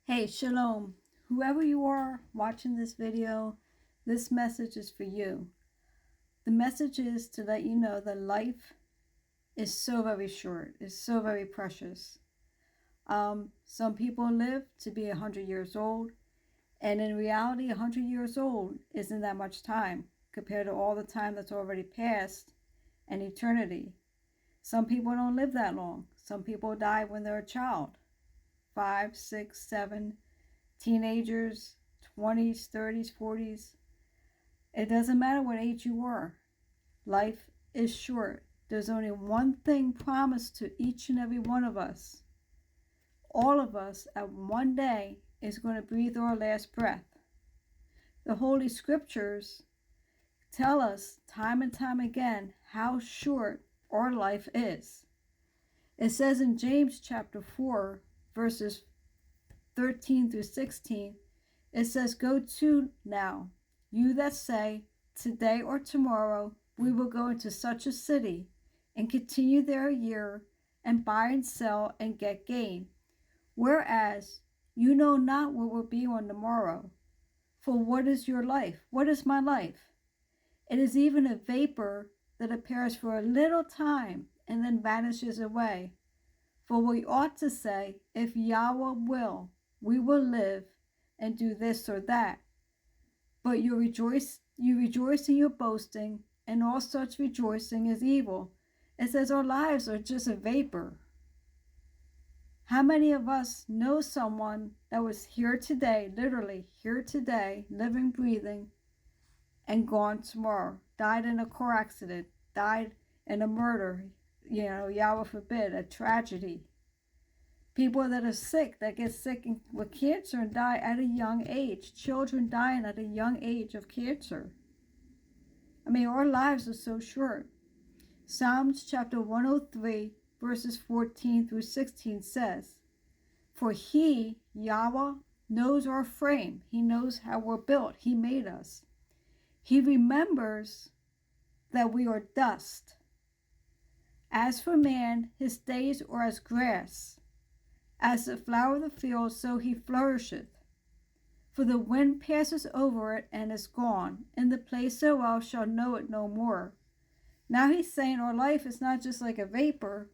Hey, shalom. Whoever you are watching this video, this message is for you. The message is to let you know that life is so very short, is so very precious. Some people live to be 100 years old, and in reality, 100 years old isn't that much time compared to all the time that's already passed and eternity. Some people don't live that long. Some people die when they're a child, 5, 6, 7, teenagers, 20s, 30s, 40s. It doesn't matter what age you are. Life is short. There's only one thing promised to each and every one of us. All of us at one day is going to breathe our last breath. The Holy Scriptures tell us time and time again how short our life is. It says in James chapter 4, verses 13 through 16, it says, "Go to now, you that say, today or tomorrow we will go into such a city and continue there a year and buy and sell and get gain. Whereas you know not what will be on the morrow. For what is your life? What is my life? It is even a vapor that appears for a little time and then vanishes away. For we ought to say, if Yahweh will, we will live and do this or that. But you rejoice in your boasting, and all such rejoicing is evil." It says our lives are just a vapor. How many of us know someone that was here today, literally here today, living, breathing, and gone tomorrow? Died in a car accident, died in a murder, Yahweh forbid, a tragedy. People that are sick, that get sick with cancer and die at a young age. Children dying at a young age of cancer. I mean, our lives are so short. Psalms chapter 103, verses 14 through 16 says, "For he, Yahweh, knows our frame. He knows how we're built. He made us. He remembers that we are dust. As for man, his days are as grass. As the flower of the field, so he flourisheth. For the wind passes over it and is gone, and the place thereof shall know it no more." Now he's saying our life is not just like a vapor,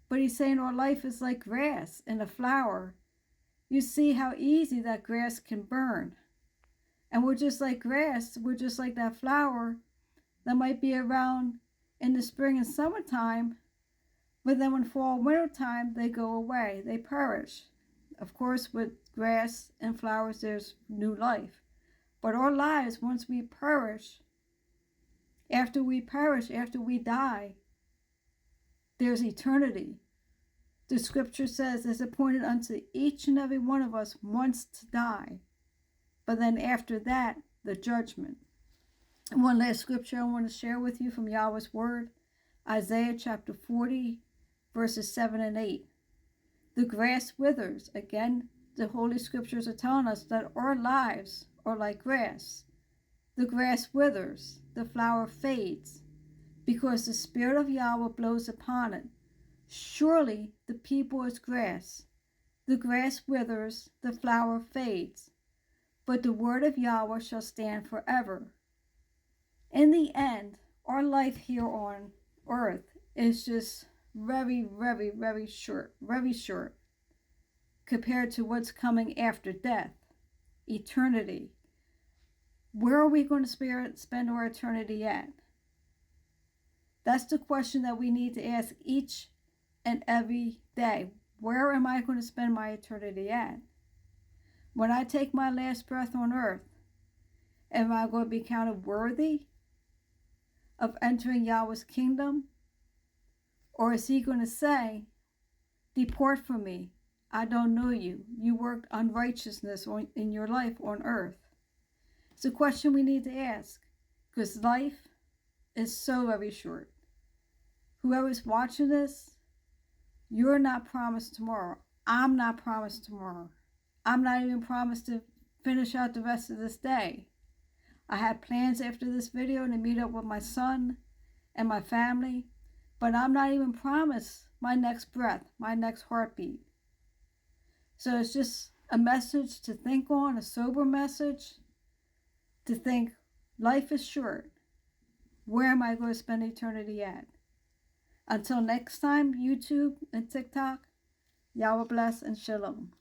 but he's saying our life is like grass and a flower. You see how easy that grass can burn. And we're just like grass. We're just like that flower that might be around in the spring and summertime, but then when fall, winter time, they go away. They perish. Of course, with grass and flowers, there's new life. But our lives, once we perish, after we die, there's eternity. The scripture says it's appointed unto each and every one of us once to die. But then after that, the judgment. And one last scripture I want to share with you from Yahweh's word, Isaiah chapter 40, verses 7 and 8. The grass withers. Again, the Holy Scriptures are telling us that our lives are like grass. The grass withers, the flower fades, because the Spirit of Yahweh blows upon it. Surely the people is grass. The grass withers, the flower fades, but the word of Yahweh shall stand forever. In the end, our life here on earth is just very, very, very short compared to what's coming after death, eternity. Where are we going to spend our eternity at? That's the question that we need to ask each and every day. Where am I going to spend my eternity at? When I take my last breath on earth, am I going to be counted worthy of entering Yahweh's kingdom? Or is he going to say, "Depart from me, I don't know you. You worked unrighteousness in your life on earth"? It's a question we need to ask, because life is so very short. Whoever's watching this, you're not promised tomorrow. I'm not promised tomorrow. I'm not even promised to finish out the rest of this day. I have plans after this video to meet up with my son and my family, but I'm not even promised my next breath, my next heartbeat. So it's just a message to think on, a sober message to think life is short. Where am I going to spend eternity at? Until next time, YouTube and TikTok, Yahweh bless and shalom.